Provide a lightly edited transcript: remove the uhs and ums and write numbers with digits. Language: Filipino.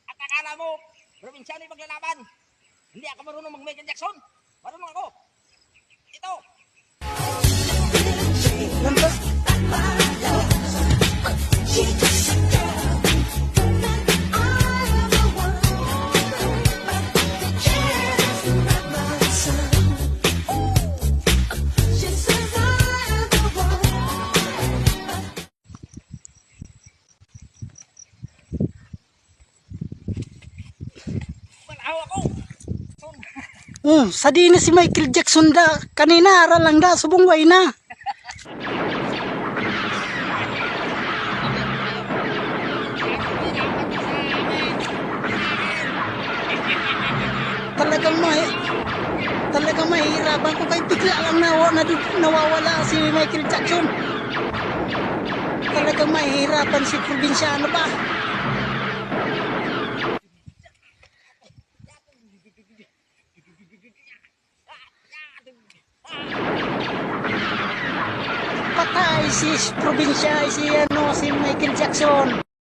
At akala mo, probinsyano yung maglalaban. Hindi ako marunong mag-Michael Jackson. Marunong ako. Ito. Sa di na si Michael Jackson da kanina ara lang da subong way na. Talagang mahirapan ko kay bigla lang nawawala si Michael Jackson. Talagang mahirapan si probinsyano pa. Patay si probinsya si Michael Jackson.